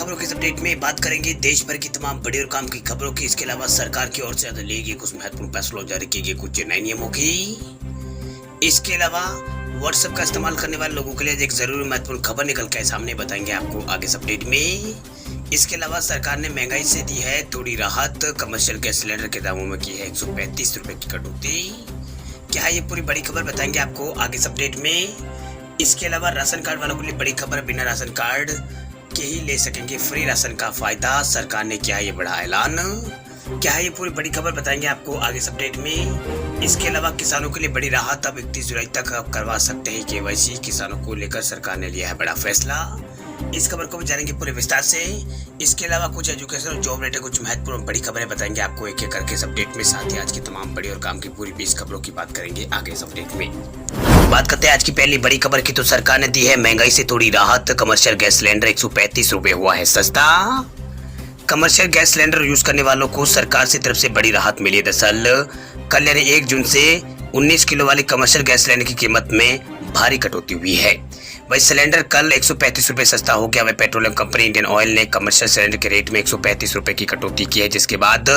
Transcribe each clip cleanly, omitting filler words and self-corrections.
खबरों के इस अपडेट में बात करेंगे देश भर की तमाम बड़ी और काम की खबरों की। इसके अलावा सरकार की ओर से लिए गए कुछ महत्वपूर्ण फैसलों जारी किए गए कुछ नए नियमों की। इसके अलावा व्हाट्सएप का इस्तेमाल करने वाले लोगों के लिए एक जरूरी महत्वपूर्ण खबर निकल के सामने बताएंगे आपको आगे इस अपडेट में। इसके अलावा सरकार ने महंगाई से दी है थोड़ी राहत, कमर्शियल गैस सिलेंडर के दामों में की है 135 रुपए की कटौती। क्या है ये पूरी बड़ी खबर बताएंगे आपको आगे इस अपडेट में। इसके अलावा राशन कार्ड वालों के लिए बड़ी खबर, बिना राशन कार्ड के ही ले सकेंगे फ्री राशन का फायदा, सरकार ने किया ये बड़ा ऐलान। क्या है ये पूरी बड़ी खबर बताएंगे आपको आगे इस अपडेट में। इसके अलावा किसानों के लिए बड़ी राहत, अब 31 जुलाई तक करवा सकते हैं केवाईसी, किसानों को लेकर सरकार ने लिया है बड़ा फैसला। इस खबर को भी जानेंगे पूरे विस्तार से। इसके अलावा कुछ एजुकेशन और जॉब रिलेटेड कुछ महत्वपूर्ण बड़ी खबरें बताएंगे आपको एक एक करके इस अपडेट में। साथ ही आज की तमाम बड़ी और काम की पूरी 20 खबरों की बात करेंगे आगे इस अपडेट में। बात करते हैं आज की पहली बड़ी खबर की, तो सरकार ने दी है महंगाई से थोड़ी राहत, कमर्शियल गैस सिलेंडर 135 रुपए हुआ है सस्ता। कमर्शियल गैस सिलेंडर यूज करने वालों को सरकार से तरफ से बड़ी राहत मिली है। दरअसल कल यानी 1 जून से 19 किलो वाले कमर्शियल गैस सिलेंडर की कीमत में भारी कटौती हुई है। वही सिलेंडर कल 135 रुपए सस्ता हो गया। वही पेट्रोलियम कंपनी इंडियन ऑयल ने कमर्शियल सिलेंडर के रेट में 135 रुपए की कटौती की है, जिसके बाद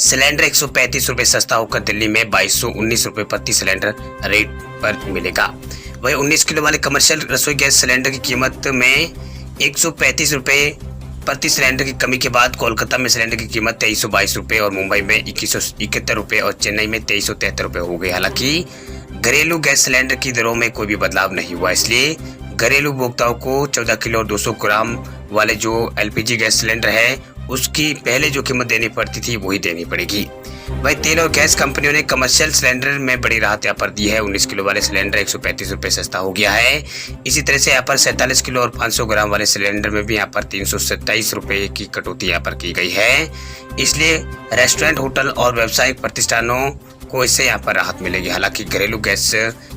सिलेंडर 135 रुपए सस्ता होकर दिल्ली में 2219 रुपए प्रति सिलेंडर रेट पर मिलेगा। वही 19 किलो वाले कमर्शियल रसोई गैस सिलेंडर की कीमत में 135 रुपए प्रति सिलेंडर की कमी के बाद कोलकाता में सिलेंडर की कीमत 2322 रुपए और मुंबई में 2171 रुपए और चेन्नई में 2373 रुपए हो गई। हालांकि घरेलू गैस सिलेंडर की दरों में कोई भी बदलाव नहीं हुआ, इसलिए घरेलू उपभोक्ताओं को 14 किलो और 200 ग्राम वाले जो एलपीजी गैस सिलेंडर है उसकी पहले जो कीमत देनी पड़ती थी वही देनी पड़ेगी। वही तेल और गैस कंपनियों ने कमर्शियल सिलेंडर में बड़ी राहत यहाँ पर दी है। 19 किलो वाले सिलेंडर 135 रुपए सस्ता हो गया है। इसी तरह से यहाँ पर 47 किलो और 500 ग्राम वाले सिलेंडर में भी यहाँ पर 327 रुपए की कटौती यहाँ पर की गई है। इसलिए रेस्टोरेंट, होटल और व्यावसायिक प्रतिष्ठानों को इससे यहाँ पर राहत मिलेगी। हालांकि घरेलू गैस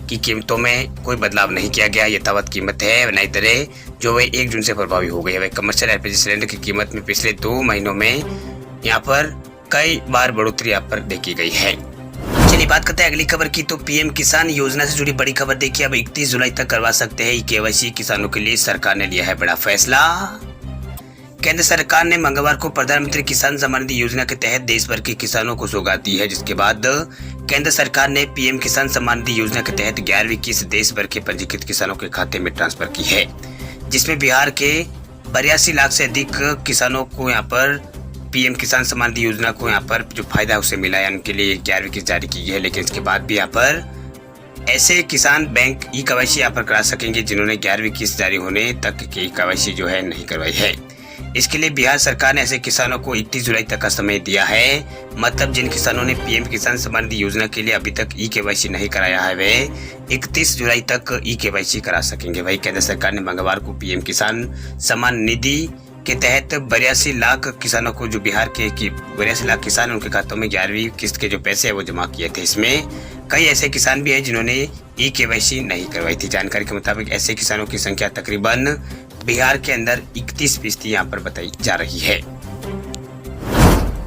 की कीमतों में कोई बदलाव नहीं किया गया, यथावत कीमत है। नई दरें जो वे 1 जून से प्रभावी हो गई है। कमर्शियल एलपीजी सिलेंडर की कीमत में पिछले 2 महीनों में यहाँ पर कई बार बढ़ोतरी यहाँ पर देखी गई है। चलिए बात करते हैं अगली खबर की, तो पीएम किसान योजना से जुड़ी बड़ी खबर देखिए। अब 31 जुलाई तक करवा सकते हैं केवाईसी, किसानों के लिए सरकार ने लिया है बड़ा फैसला। केंद्र सरकार ने मंगलवार को प्रधानमंत्री किसान सम्मान निधि योजना के तहत देश भर के किसानों को सौगात दी है, जिसके बाद केंद्र सरकार ने पीएम किसान सम्मान निधि योजना के तहत 11वीं किस्त देश भर के पंजीकृत किसानों के खाते में ट्रांसफर की है, जिसमें बिहार के 82 लाख से अधिक किसानों को यहाँ पर पीएम किसान सम्मान निधि योजना को यहाँ पर जो फायदा उसे मिला है, उनके लिए 11वीं किस्त जारी की गई है। लेकिन इसके बाद भी यहाँ पर ऐसे किसान बैंक ई केवाईसी यहाँ पर करा सकेंगे जिन्होंने 11वीं किस्त जारी होने तक की केवाईसी जो है नहीं करवाई है। इसके लिए बिहार सरकार ने ऐसे किसानों को 31 जुलाई तक का समय दिया है। मतलब जिन किसानों ने पीएम किसान सम्मान निधि योजना के लिए अभी तक ई केवाईसी नहीं कराया है वे 31 जुलाई तक ई केवाईसी करा सकेंगे। वही केंद्र सरकार ने मंगलवार को पीएम किसान सम्मान निधि के तहत 82 लाख किसानों को, जो बिहार के 82 लाख किसान उनके खातों में 11वीं किस्त के जो पैसे है वो जमा किए थे। इसमें कई ऐसे किसान भी हैं जिन्होंने ई केवाईसी नहीं करवाई थी। जानकारी के मुताबिक ऐसे किसानों की संख्या तकरीबन बिहार के अंदर 31% यहाँ पर बताई जा रही है।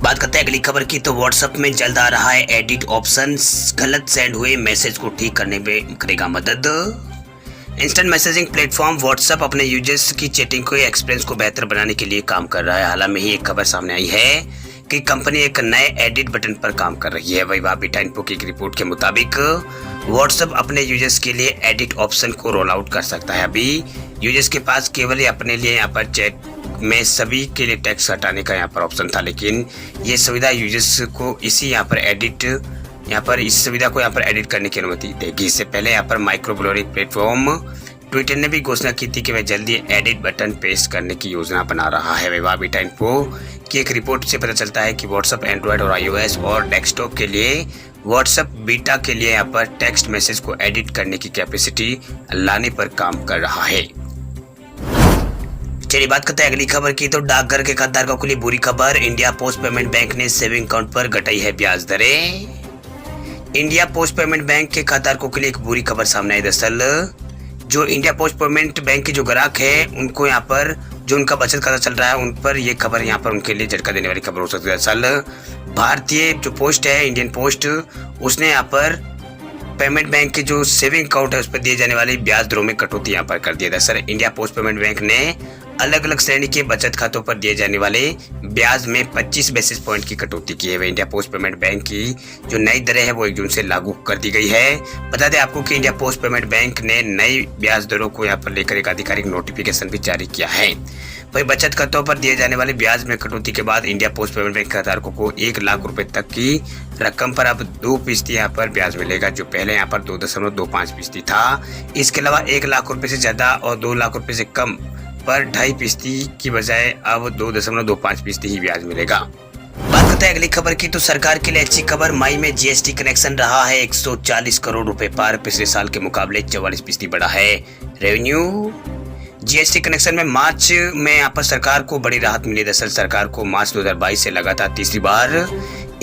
बात करते हैं अगली खबर की, तो व्हाट्सएप में जल्द आ रहा है एडिट ऑप्शन, गलत सेंड हुए मैसेज को ठीक करने में करेगा मदद। इंस्टेंट मैसेजिंग प्लेटफॉर्म व्हाट्सएप अपने यूजर्स की चैटिंग को एक्सपीरियंस को बेहतर बनाने के लिए काम कर रहा है। हाल में ही एक खबर सामने आई है कि कंपनी एक नए एडिट बटन पर काम कर रही है। वही बीटा इन्फो की एक रिपोर्ट के मुताबिक व्हाट्सएप अपने यूजर्स के लिए एडिट ऑप्शन को रोल आउट कर सकता है। अभी यूजर्स के पास केवल अपने लिए यहाँ पर चैट में सभी के लिए टेक्स्ट हटाने का यहाँ पर ऑप्शन था, लेकिन ये सुविधा यूजर्स को इस सुविधा को यहाँ पर एडिट करने की अनुमति देगी। इससे पहले यहाँ पर माइक्रो ब्लॉगिंग प्लेटफॉर्म ट्विटर ने भी घोषणा की थी कि वह जल्दी एडिट बटन पेस्ट करने की योजना बना रहा है। वह बीटा इन्फो की एक रिपोर्ट से पता चलता है कि व्हाट्सएप एंड्रॉयड और iOS और डेस्कटॉप के लिए व्हाट्सएप बीटा के लिए यहाँ पर टेक्स्ट मैसेज को एडिट करने की कैपेसिटी लाने पर काम कर रहा है। चलिए बात करते हैं अगली खबर की, तो डाकघर के खाताधारकों के लिए बुरी खबर, इंडिया पोस्ट पेमेंट बैंक ने सेविंग अकाउंट पर घटाई है ब्याज दरें। इंडिया पोस्ट पेमेंट बैंक के खाताधारकों के लिए एक बुरी खबर सामने आई। दरअसल जो इंडिया पोस्ट पेमेंट बैंक के जो ग्राहक है उनको यहाँ पर जो उनका बचत खाता चल रहा है उन पर ये खबर यहाँ पर उनके लिए झटका देने वाली खबर हो सकती है। दरअसल भारतीय जो पोस्ट है, इंडियन पोस्ट, उसने यहाँ पर पेमेंट बैंक के जो सेविंग अकाउंट है उस पर दिए जाने वाले ब्याज दरों में कटौती यहाँ पर कर दिया। दरअसल इंडिया पोस्ट पेमेंट बैंक ने अलग अलग श्रेणी के बचत खातों पर दिए जाने वाले ब्याज में 25 बेसिस पॉइंट की कटौती की है। इंडिया पोस्ट पेमेंट बैंक की जो नई दरें हैं वो 1 जून से लागू कर दी गई है। बता दें आपको कि इंडिया पोस्ट पेमेंट बैंक ने नई ब्याज दरों को यहाँ पर लेकर एक आधिकारिक नोटिफिकेशन भी जारी किया है। वही बचत खातों पर दिए जाने वाले ब्याज में कटौती के बाद इंडिया पोस्ट पेमेंट बैंक खाताधारकों को 1 लाख रुपए तक की रकम पर अब 2% यहाँ पर ब्याज मिलेगा, जो पहले यहाँ पर 2.25% था। इसके अलावा 1 लाख रुपए से ज्यादा और 2 लाख रुपए से कम पर 2.5% की बजाय अब 2.25% ही ब्याज मिलेगा। बात करते हैं अगली खबर की, तो सरकार के लिए अच्छी खबर। मई में जीएसटी कनेक्शन रहा है 140 करोड़ रुपए पार, पिछले साल के मुकाबले 44% बढ़ा है रेवेन्यू। जीएसटी कनेक्शन में मार्च में यहाँ पर सरकार को बड़ी राहत मिली। दरअसल सरकार को मार्च 2022 से लगातार तीसरी बार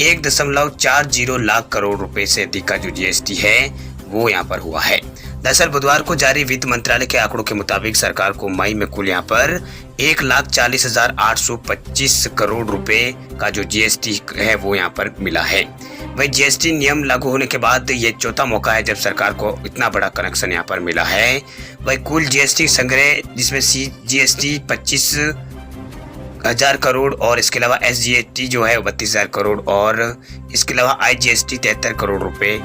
1.40 लाख करोड़ रुपए से अधिक का जो जीएसटी है वो यहाँ पर हुआ है। दरअसल बुधवार को जारी वित्त मंत्रालय के आंकड़ों के मुताबिक सरकार को मई में कुल यहाँ पर 1,40,825 करोड़ रुपए का जो जीएसटी है वो यहाँ पर मिला है। वही जीएसटी नियम लागू होने के बाद ये चौथा मौका है जब सरकार को इतना बड़ा कनेक्शन यहाँ पर मिला है। वही कुल जीएसटी संग्रह जिसमें जीएसटी 25,000 करोड़ और इसके अलावा एसजीएसटी जो है 32,000 करोड़ और इसके अलावा आईजीएसटी 73 करोड़ रुपए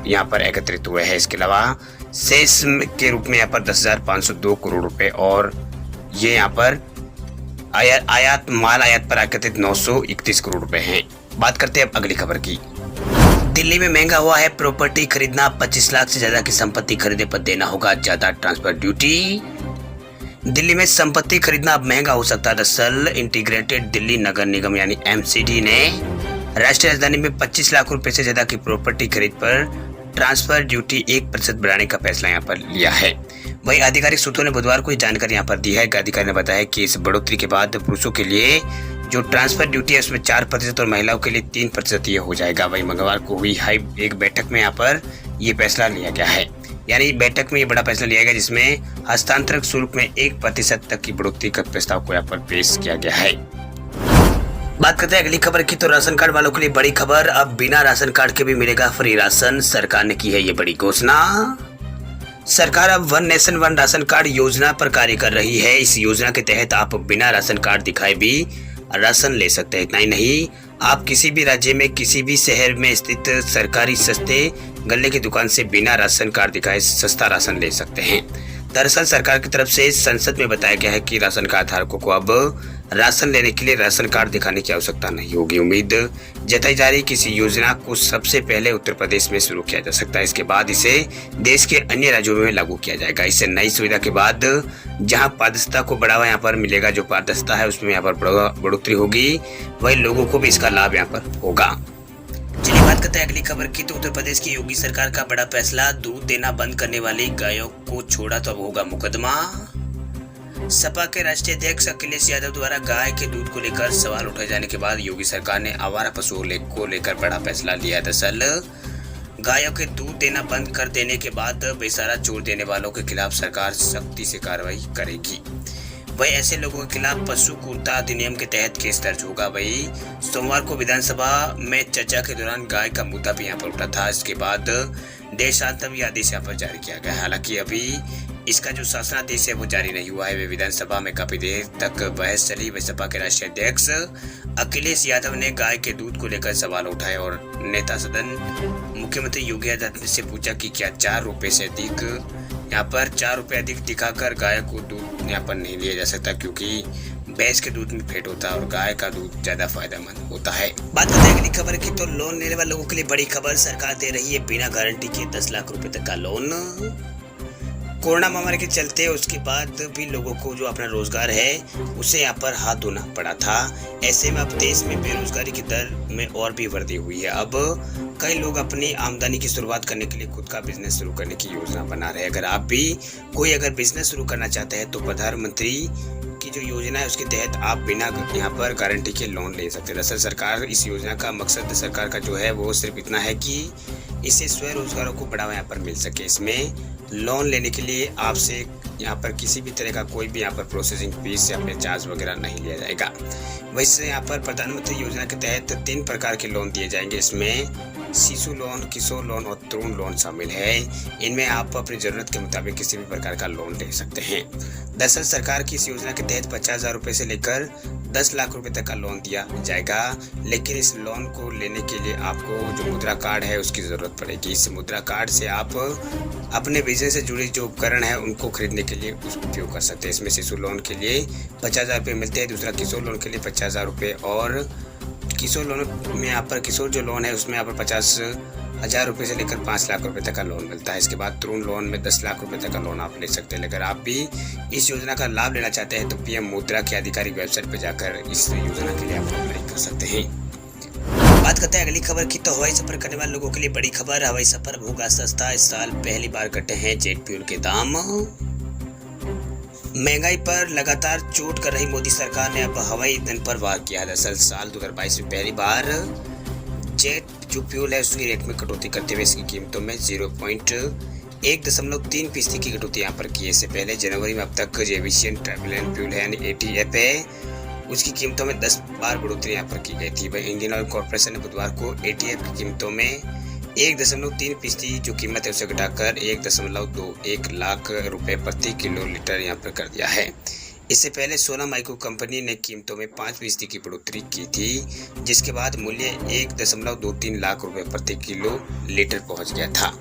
यहाँ पर एकत्रित हुए हैं। इसके अलावा सेस के रूप में यहाँ पर 10,502 करोड़ रुपए और ये यहाँ पर माल आयात पर एकत्रित 931 करोड़ रुपए हैं। बात करते हैं अब अगली खबर की। दिल्ली में महंगा हुआ है प्रॉपर्टी खरीदना, 25 लाख से ज्यादा की संपत्ति खरीदने पर देना होगा ज्यादा ट्रांसफर ड्यूटी। दिल्ली में संपत्ति खरीदना अब महंगा हो सकता है। दरअसल इंटीग्रेटेड दिल्ली नगर निगम यानी एमसीडी ने राष्ट्रीय राजधानी में 25 लाख रुपए से ज्यादा की प्रॉपर्टी खरीद पर ट्रांसफर ड्यूटी 1% बढ़ाने का फैसला यहाँ पर लिया है। वही आधिकारिक सूत्रों ने बुधवार को जानकारी यहाँ पर दी है। अधिकारी ने बताया कि इस बढ़ोतरी के बाद पुरुषों के लिए जो ट्रांसफर ड्यूटी है उसमें 4% और महिलाओं के लिए 3% ये हो जाएगा। वही मंगलवार को हुई एक बैठक में यहाँ पर ये फैसला लिया गया है। यानी बैठक में ये बड़ा फैसला लिया गया जिसमें हस्तांतरण शुल्क में 1% तक की बढ़ोतरी का प्रस्ताव को यहाँ पर पेश किया गया है। बात करते हैं अगली खबर की, तो राशन कार्ड वालों के लिए बड़ी खबर। अब बिना राशन कार्ड के भी मिलेगा फ्री राशन, सरकार ने की है ये बड़ी घोषणा। सरकार अब 1 नेशन 1 राशन कार्ड योजना पर कार्य कर रही है। इस योजना के तहत आप बिना राशन कार्ड दिखाए भी राशन ले सकते हैं। इतना ही नहीं, आप किसी भी राज्य में किसी भी शहर में स्थित सरकारी सस्ते गल्ले की दुकान से बिना राशन कार्ड दिखाए सस्ता राशन ले सकते हैं। दरअसल सरकार की तरफ से संसद में बताया गया है कि राशन कार्ड धारकों को अब राशन लेने के लिए राशन कार्ड दिखाने की आवश्यकता नहीं होगी। उम्मीद जताई जा रही किसी योजना को सबसे पहले उत्तर प्रदेश में शुरू किया जा सकता है। इसके बाद इसे देश के अन्य राज्यों में लागू किया जाएगा। इससे नई सुविधा के बाद जहां पारदर्शिता को बढ़ावा यहाँ पर मिलेगा, जो पारदर्शिता है उसमें यहाँ पर बढ़ोतरी होगी, वही लोगों को भी इसका लाभ यहाँ पर होगा। चलिए बात करते हैं अगली खबर की, तो उत्तर प्रदेश की योगी सरकार का बड़ा फैसला। दूध देना बंद करने वाली गायों को छोड़ा तो अब होगा मुकदमा। सपा के राष्ट्रीय अध्यक्ष अखिलेश यादव द्वारा गाय के दूध को लेकर सवाल उठाए जाने के बाद योगी सरकार ने आवारा पशुओं को लेकर बड़ा फैसला लिया। दरअसल गायों के दूध देना बंद कर देने के बाद बेसहारा छोड़ देने वालों के खिलाफ सरकार सख्ती से कार्रवाई करेगी। वही ऐसे लोगों के खिलाफ पशु क्रूरता अधिनियम के तहत केस दर्ज होगा। वही सोमवार को विधानसभा में चर्चा के दौरान गाय का मुद्दा भी यहाँ पर उठा था। इसके बाद देशांतरी आदेश यहाँ पर जारी किया गया। हालांकि अभी इसका जो शासनादेश है वो जारी नहीं हुआ है। वे विधानसभा में काफी देर तक बहस चली। वही सपा के राष्ट्रीय अध्यक्ष अखिलेश यादव ने गाय के दूध को लेकर सवाल उठाए और नेता सदन मुख्यमंत्री योगी आदित्यनाथ से पूछा कि क्या 4 रुपए से अधिक यहाँ पर 4 रुपए अधिक दिखाकर गाय को दूध यहाँ पर नहीं लिया जा सकता, क्योंकि भैंस के दूध में फैट होता है और गाय का दूध ज्यादा फायदेमंद होता है। बात करते हैं अगली खबर की, तो लोन लेने वाले लोगों के लिए बड़ी खबर। सरकार दे रही है बिना गारंटी के 10 लाख रुपए तक का लोन। कोरोना महामारी के चलते उसके बाद भी लोगों को जो अपना रोजगार है उसे यहाँ पर हाथ धोना पड़ा था। ऐसे में अब देश में बेरोजगारी की दर में और भी वृद्धि हुई है। अब कई लोग अपनी आमदनी की शुरुआत करने के लिए खुद का बिजनेस शुरू करने की योजना बना रहे हैं। अगर आप भी कोई बिजनेस शुरू करना चाहते हैं तो प्रधानमंत्री की जो योजना है उसके तहत आप बिना यहाँ पर गारंटी के लोन ले सकते हैं। दरअसल सरकार इस योजना का मकसद सरकार का जो है वो सिर्फ इतना है कि इससे स्वरोजगारों को बढ़ावा यहाँ पर मिल सके। इसमें लोन लेने के लिए आपसे यहाँ पर किसी भी तरह का कोई भी यहाँ पर प्रोसेसिंग फीस या फिर चार्ज वगैरह नहीं लिया जाएगा। वैसे यहाँ पर प्रधानमंत्री योजना के तहत 3 प्रकार के लोन दिए जाएंगे। इसमें शिशु लोन, किशोर लोन और तरुण लोन शामिल है। इनमें आप अपनी जरूरत के मुताबिक किसी भी प्रकार का लोन ले सकते हैं। दरअसल सरकार की इस योजना के तहत 50,000 रुपए से लेकर 10 लाख रुपए तक का लोन दिया जाएगा, लेकिन इस लोन को लेने के लिए आपको जो मुद्रा कार्ड है उसकी जरूरत पड़ेगी। इस मुद्रा कार्ड से आप अपने बिजनेस से जुड़े जो उपकरण है उनको खरीदने के लिए उपयोग कर सकते हैं। इसमें शिशु लोन के लिए 50,000 रुपये मिलते हैं, दूसरा किशोर लोन के लिए 50,000 रुपये, और किशोर लोन में यहाँ पर किशोर जो लोन है उसमें यहाँ पर 50,000 रुपये से लेकर 5 लाख रुपए तक का लोन मिलता है। इसके बाद तरुण लोन में 10 लाख रुपए तक का लोन आप ले सकते हैं। अगर आप भी इस योजना का लाभ लेना चाहते हैं तो पीएम मुद्रा की आधिकारिक वेबसाइट पर जाकर इस योजना के लिए आप अप्लाई कर सकते हैं। बात करते हैं अगली खबर की, तो हवाई सफर करने वाले लोगों के लिए बड़ी खबर। हवाई सफर होगा सस्ता, इस साल पहली बार घटे हैं जेट फ्यूल के दाम। महंगाई पर लगातार चोट कर रही मोदी सरकार ने अब हवाई ईंधन पर वार किया। दरअसल साल 2022 में पहली बार जेट जो फ्यूल है उसकी रेट में कटौती करते हुए इसकी कीमतों में 1.3% की कटौती यहाँ पर की है। इससे पहले जनवरी में अब तक जो एविएशन ट्रैवल फ्यूल है यानी ATF है उसकी कीमतों में 10 बार बढ़ोतरी यहाँ पर की गई थी। वहीं इंडियन ऑयल कॉर्पोरेशन ने बुधवार को ATF की कीमतों में 1.3% जो कीमत है उसे घटाकर 1.21 लाख रुपए प्रति किलो लीटर यहाँ पर कर दिया है। इससे पहले 16 मई को कंपनी ने कीमतों में 5% की बढ़ोतरी की थी, जिसके बाद मूल्य 1.23 लाख रुपए प्रति किलो लीटर पहुंच गया था।